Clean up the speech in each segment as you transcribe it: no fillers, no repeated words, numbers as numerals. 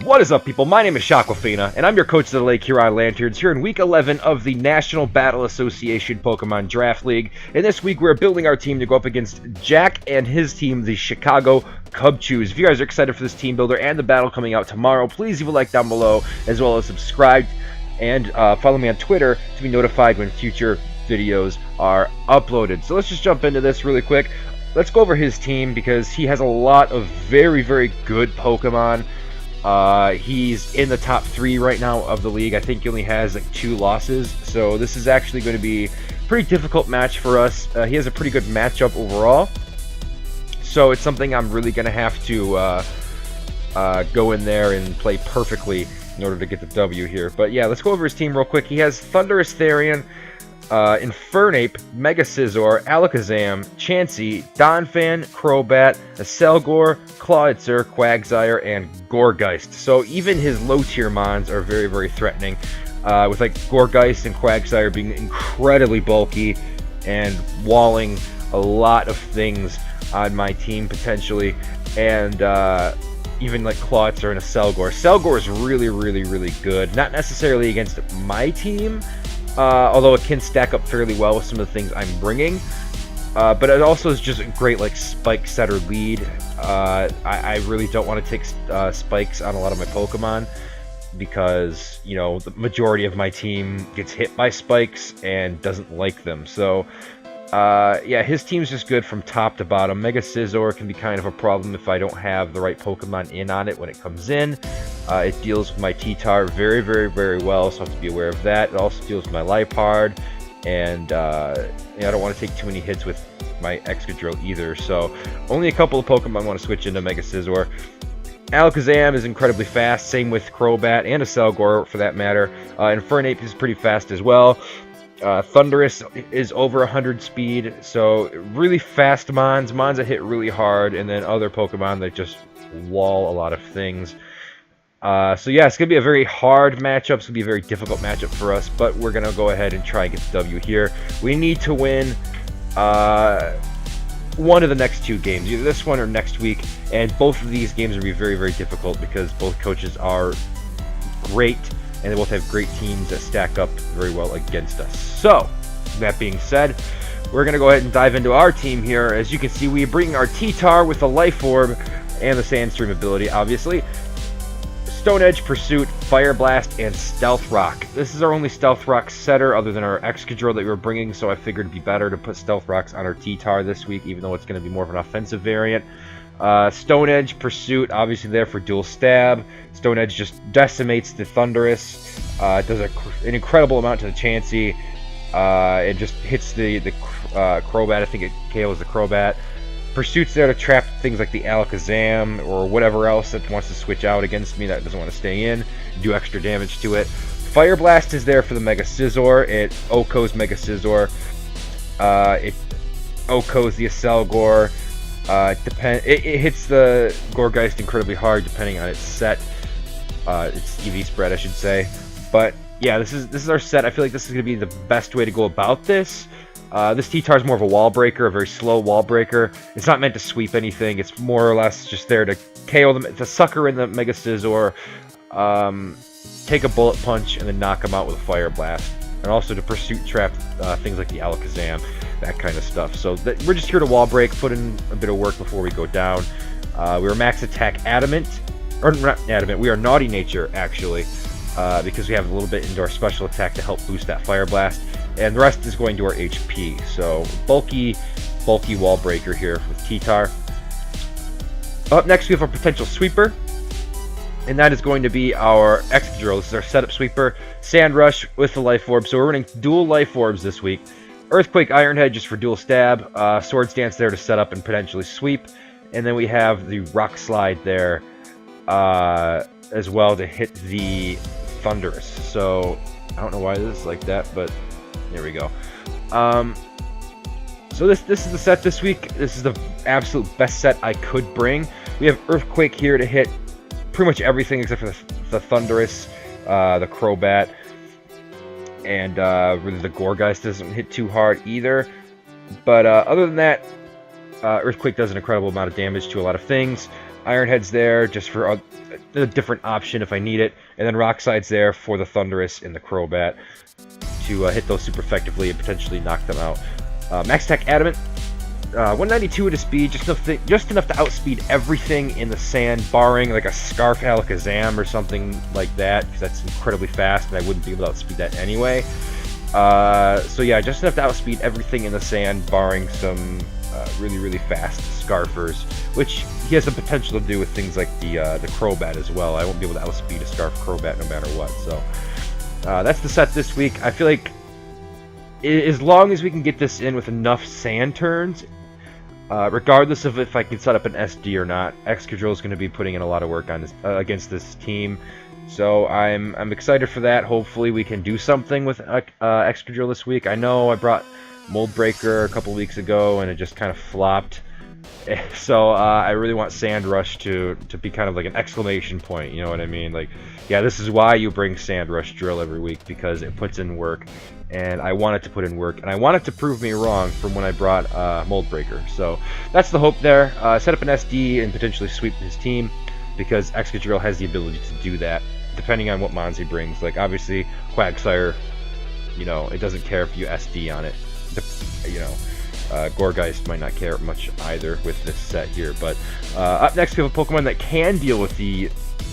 What is up, people? My name is Shoquafina, and I'm your coach of the Lake Huron Lanturns here in Week 11 of the National Battle Association Pokemon Draft League. And this week, we're building our team to go up against Jack and his team, the Chicago Cubchews. If you guys are excited for this team builder and the battle coming out tomorrow, please leave a like down below, as well as subscribe and follow me on Twitter to be notified when future videos are uploaded. So let's just jump into this really quick. Let's go over his team because he has a lot of very, very good Pokemon. He's in the top 3 right now of the league. I think he only has like 2 losses, so this is actually going to be a pretty difficult match for us. He has a pretty good matchup overall, so it's something I'm really going to have to go in there and play perfectly in order to get the W here. But yeah, let's go over his team real quick. He has Thundurus Therian, Infernape, Mega Scizor, Alakazam, Chansey, Donphan, Crobat, Acelgor, Clawitzer, Quagsire, and Gourgeist. So even his low-tier mons are very, very threatening, with like Gourgeist and Quagsire being incredibly bulky and walling a lot of things on my team potentially, and even like Clawitzer and Acelgor. Acelgor is really, really, really good. Not necessarily against my team, although it can stack up fairly well with some of the things I'm bringing. But it also is just a great like spike setter lead. I really don't want to take spikes on a lot of my Pokemon because, you know, the majority of my team gets hit by spikes and doesn't like them. So yeah, his team's just good from top to bottom. Mega Scizor can be kind of a problem if I don't have the right Pokemon in on it when it comes in. It deals with my T-Tar very, very, very well, so I have to be aware of that. It also deals with my Liepard, and yeah, I don't want to take too many hits with my Excadrill either, so only a couple of Pokemon I want to switch into Mega Scizor. Alakazam is incredibly fast, same with Crobat and Acelgor for that matter. Infernape is pretty fast as well. Thundurus is over 100 speed, so really fast mons that hit really hard, and then other Pokemon that just wall a lot of things. So yeah, it's going to be a very hard matchup. It's going to be a very difficult matchup for us, but we're going to go ahead and try and get the W here. We need to win one of the next 2 games, either this one or next week, and both of these games will be very, very difficult because both coaches are great, and they both have great teams that stack up very well against us. So, that being said, we're going to go ahead and dive into our team here. As you can see, we bring our T-Tar with the Life Orb and the Sandstream ability, obviously. Stone Edge, Pursuit, Fire Blast, and Stealth Rock. This is our only Stealth Rock setter other than our Excadrill that we were bringing, so I figured it'd be better to put Stealth Rocks on our T-Tar this week, even though it's going to be more of an offensive variant. Stone Edge, Pursuit, obviously there for dual stab. Stone Edge just decimates the Thundurus. It does an incredible amount to the Chansey. It just hits the Crobat. I think it KOs the Crobat. Pursuit's there to trap things like the Alakazam or whatever else that wants to switch out against me that doesn't want to stay in, do extra damage to it. Fire Blast is there for the Mega Scizor. It OHKOs Mega Scizor. It OHKOs the Acelgor. It hits the Gourgeist incredibly hard depending on its set, its EV spread, I should say. But yeah, this is our set. I feel like this is going to be the best way to go about this. This T-Tar is more of a wall breaker, a very slow wall breaker. It's not meant to sweep anything. It's more or less just there to KO them, to sucker in the Mega Scizor, take a bullet punch, and then knock them out with a Fire Blast. And also to Pursuit trap things like the Alakazam, that kind of stuff. So we're just here to wall break, put in a bit of work before we go down. We were max attack Adamant, or not Adamant, we are Naughty Nature actually, because we have a little bit into our special attack to help boost that Fire Blast. And the rest is going to our HP. So bulky wall breaker here with T-Tar. Up next we have our potential sweeper, and that is going to be our Excadrill. This is our setup sweeper. Sand Rush with the Life Orb. So we're running dual Life Orbs this week. Earthquake Iron Head just for dual stab. Swords Dance there to set up and potentially sweep. And then we have the Rock Slide there as well to hit the Thundurus. So I don't know why this is like that, but there we go. So this is the set this week. This is the absolute best set I could bring. We have Earthquake here to hit pretty much everything except for the Thundurus, the Crobat, and really the Gourgeist doesn't hit too hard either. But other than that, Earthquake does an incredible amount of damage to a lot of things. Ironhead's there just for a different option if I need it. And then Rockside's there for the Thunderous and the Crobat to hit those super effectively and potentially knock them out. Max Attack Adamant, 192 at a speed, just enough to outspeed everything in the sand, barring like a Scarf Alakazam or something like that, because that's incredibly fast and I wouldn't be able to outspeed that anyway. So yeah, just enough to outspeed everything in the sand, barring some really fast Scarfers, which he has the potential to do with things like the Crobat as well. I won't be able to outspeed a Scarf Crobat no matter what. So that's the set this week. I feel like as long as we can get this in with enough sand turns, regardless of if I can set up an SD or not, Excadrill is going to be putting in a lot of work on this against this team. So I'm excited for that. Hopefully we can do something with Excadrill this week. I know I brought Mold Breaker a couple weeks ago and it just kind of flopped. So I really want Sand Rush to be kind of like an exclamation point, you know what I mean? Like, yeah, this is why you bring Sand Rush Drill every week, because it puts in work, and I want it to put in work, and I want it to prove me wrong from when I brought Mold Breaker. So that's the hope there. Set up an SD and potentially sweep his team, because Excadrill has the ability to do that, depending on what mons he brings. Like, obviously, Quagsire, you know, it doesn't care if you SD on it. You know, Gourgeist might not care much either with this set here. But up next, we have a Pokemon that can deal with the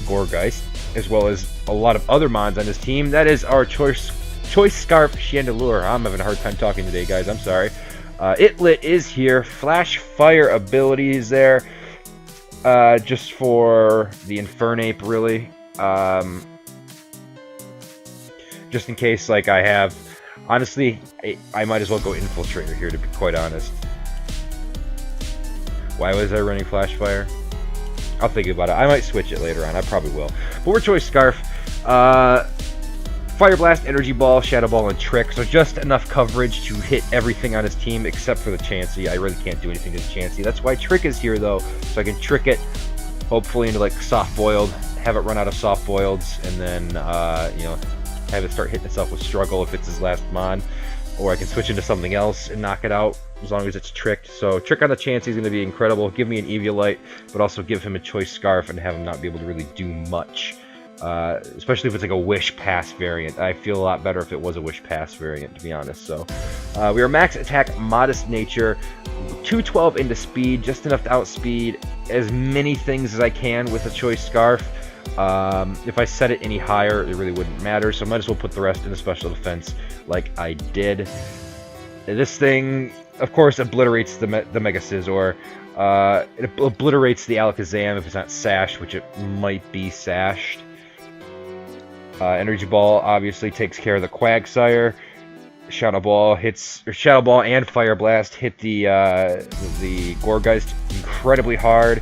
Gourgeist, as well as a lot of other mons on this team. That is our Choice Scarf Chandelure. I'm having a hard time talking today, guys. I'm sorry. Itlit is here. Flash Fire abilities there. Just for the Infernape, really. Just in case, like, I have... Honestly, I might as well go Infiltrator here, to be quite honest. Why was I running Flash Fire? I'll think about it. I might switch it later on. I probably will. But we're Choice Scarf. Fire Blast, Energy Ball, Shadow Ball, and Trick. So just enough coverage to hit everything on his team except for the Chansey. I really can't do anything to the Chansey. That's why Trick is here, though. So I can trick it, hopefully, into like Soft Boiled, have it run out of Soft Boileds, and then, you know, have it start hitting itself with Struggle if it's his last mon. Or I can switch into something else and knock it out, as long as it's tricked. So Trick on the Chansey is going to be incredible. Give me an Eviolite, but also give him a Choice Scarf and have him not be able to really do much. Especially if it's like a Wish Pass variant. I feel a lot better if it was a Wish Pass variant, to be honest. So we are Max Attack, Modest Nature, 212 into speed, just enough to outspeed as many things as I can with a Choice Scarf. If I set it any higher, it really wouldn't matter, so I might as well put the rest in a special defense like I did. This thing, of course, obliterates the Mega Scizor. It obliterates the Alakazam if it's not sashed, which it might be sashed. Energy Ball obviously takes care of the Quagsire. Shadow Ball and Fire Blast hit the Gourgeist incredibly hard.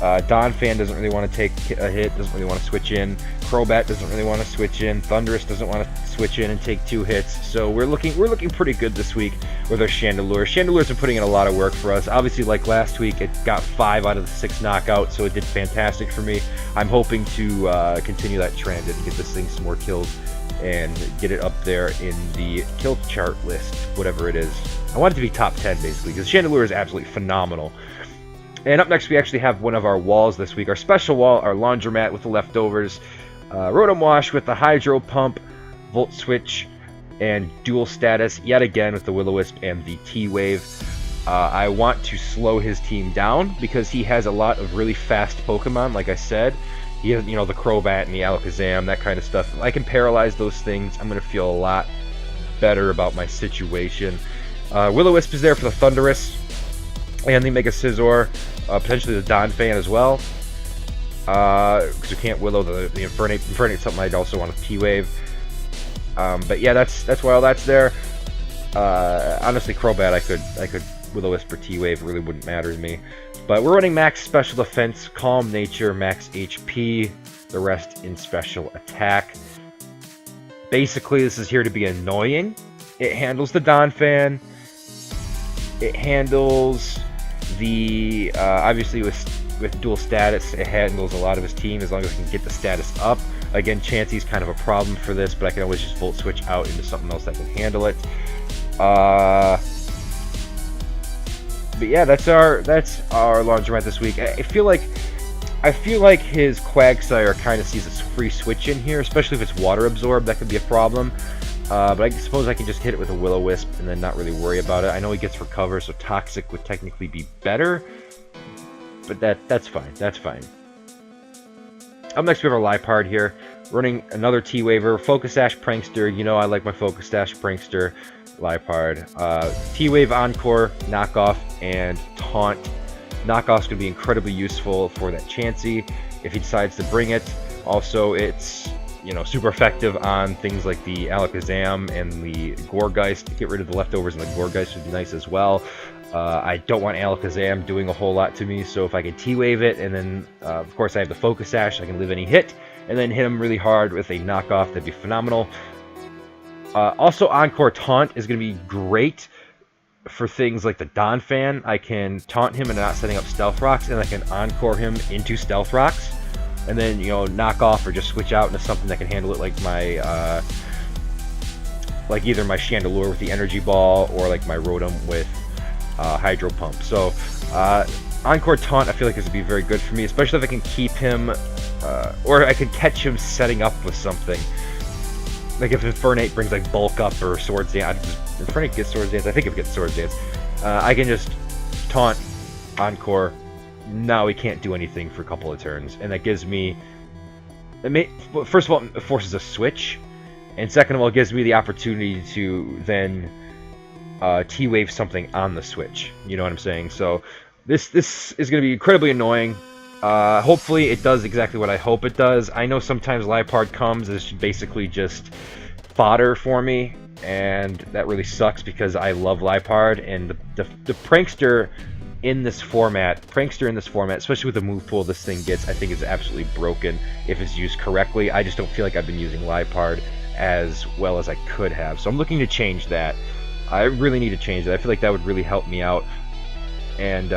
Donphan doesn't really want to take a hit, doesn't really want to switch in. Crobat doesn't really want to switch in. Thunderous doesn't want to switch in and take 2 hits. So we're looking pretty good this week with our Chandelure. Chandelure's been putting in a lot of work for us. Obviously, like last week, it got 5 out of the 6 knockouts, so it did fantastic for me. I'm hoping to continue that trend and get this thing some more kills and get it up there in the kill chart list, whatever it is. I want it to be top 10, basically, because Chandelure is absolutely phenomenal. And up next, we actually have one of our walls this week. Our special wall, our Laundromat with the leftovers. Rotom Wash with the Hydro Pump, Volt Switch, and Dual Status, yet again with the Will-O-Wisp and the T-Wave. I want to slow his team down because he has a lot of really fast Pokemon, like I said. He has, you know, the Crobat and the Alakazam, that kind of stuff. If I can paralyze those things, I'm going to feel a lot better about my situation. Will-O-Wisp is there for the Thunderous and the Mega Scizor, potentially the Donphan as well. Because you can't Willow the Infernape. Infernape's something I'd also want a T-Wave. But yeah, that's why all that's there. Honestly, Crobat I could Will-O-Wisp or T-Wave, really wouldn't matter to me. But we're running max special defense, calm nature, max HP, the rest in special attack. Basically, this is here to be annoying. It handles the Donphan. It handles the obviously with dual status, it handles a lot of his team as long as I can get the status up. Again, Chansey's kind of a problem for this, but I can always just Volt Switch out into something else that can handle it. But yeah, that's our Laundromat this week. I feel like I feel like his Quagsire kind of sees a free switch in here, especially if it's water absorbed. That could be a problem. But I suppose I can just hit it with a Will-O-Wisp and then not really worry about it. I know he gets recover, so Toxic would technically be better. But that's fine. That's fine. Up next, we have our Liepard here. Running another T-Waver. Focus Sash Prankster. You know I like my Focus Sash Prankster. Liepard. T-Wave Encore, Knockoff, and Taunt. Knockoff's going to be incredibly useful for that Chansey if he decides to bring it. Also, it's, you know, super effective on things like the Alakazam and the Gourgeist. Get rid of the leftovers, and the Gourgeist would be nice as well. I don't want Alakazam doing a whole lot to me, so if I can T-Wave it, and then, of course, I have the Focus Sash, I can live any hit, and then hit him really hard with a Knockoff. That'd be phenomenal. Also, Encore Taunt is going to be great for things like the Donphan. I can taunt him and not setting up Stealth Rocks, and I can Encore him into Stealth Rocks, and then, you know, knock off or just switch out into something that can handle it, like my, like either my Chandelure with the Energy Ball, or like my Rotom with Hydro Pump. So, Encore Taunt I feel like is going to be very good for me, especially if I can keep him, or I can catch him setting up with something. Like if Infernape brings like Bulk Up or Swords Dance. Infernape gets Swords Dance? I think it gets Swords Dance. I can just taunt Encore. Now he can't do anything for a couple of turns. And that gives me... first of all, it forces a switch. And second of all, it gives me the opportunity to then T-Wave something on the switch. You know what I'm saying? So this is going to be incredibly annoying. Hopefully it does exactly what I hope it does. I know sometimes Liepard comes as basically just fodder for me, and that really sucks because I love Liepard, and the Prankster in this format, especially with the move pool this thing gets, I think is absolutely broken if it's used correctly. I just don't feel like I've been using Liepard as well as I could have, so I'm looking to change that. I really need to change that. I feel like that would really help me out, and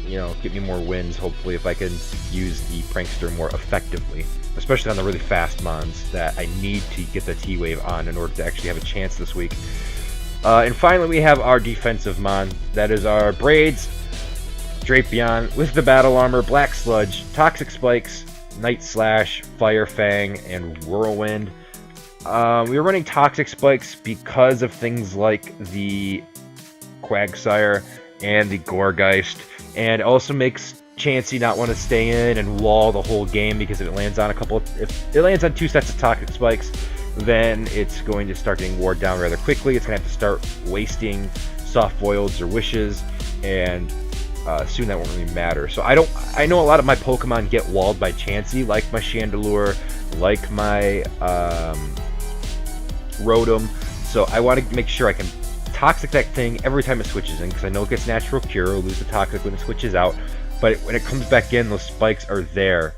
you know, get me more wins, hopefully, if I can use the Prankster more effectively, especially on the really fast mons that I need to get the T-Wave on in order to actually have a chance this week. And finally, we have our defensive mon. That is our Braids, Drapion, with the Battle Armor, Black Sludge, Toxic Spikes, Night Slash, Fire Fang, and Whirlwind. We were running Toxic Spikes because of things like the Quagsire and the Gourgeist, and it also makes Chansey not want to stay in and wall the whole game, because if it lands on if it lands on 2 sets of Toxic Spikes, then it's going to start getting wore down rather quickly. It's going to have to start wasting Soft Boileds or Wishes, and soon that won't really matter. So I know a lot of my Pokemon get walled by Chansey, like my Chandelure, like my Rotom, so I want to make sure I can Toxic that thing every time it switches in, because I know it gets Natural Cure, it'll lose the Toxic when it switches out, but when it comes back in, those spikes are there,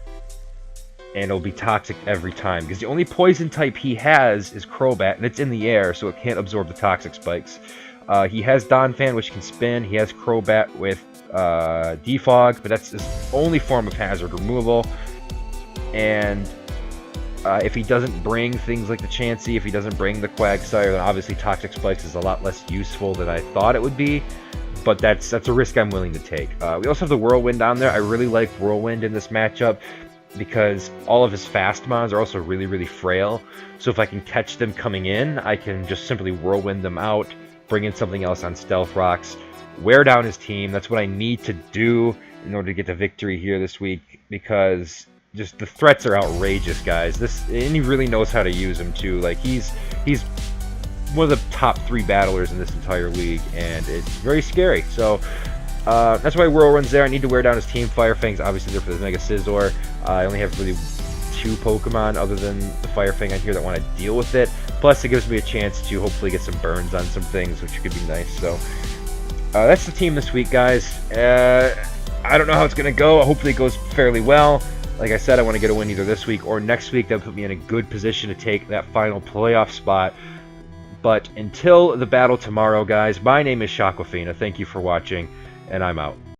and it'll be Toxic every time, because the only Poison type he has is Crobat, and it's in the air, so it can't absorb the Toxic spikes. He has Donphan, which can spin. He has Crobat with Defog, but that's his only form of hazard removal, and if he doesn't bring things like the Chansey, if he doesn't bring the Quagsire, then obviously Toxic Spikes is a lot less useful than I thought it would be, but that's a risk I'm willing to take. We also have the Whirlwind on there. I really like Whirlwind in this matchup because all of his fast mons are also really, really frail, so if I can catch them coming in, I can just simply Whirlwind them out, bring in something else on Stealth Rocks, wear down his team. That's what I need to do in order to get the victory here this week, because just the threats are outrageous, guys. And he really knows how to use them too. Like he's one of the top 3 battlers in this entire league, and it's very scary. So that's why Whirlwind's there. I need to wear down his team. Fire Fang's obviously there for the Mega Scizor. I only have really 2 Pokemon other than the Fire Fang on here that want to deal with it. Plus, it gives me a chance to hopefully get some burns on some things, which could be nice. So that's the team this week, guys. I don't know how it's going to go. Hopefully it goes fairly well. Like I said, I want to get a win either this week or next week. That would put me in a good position to take that final playoff spot. But until the battle tomorrow, guys, my name is Shoquafina. Thank you for watching, and I'm out.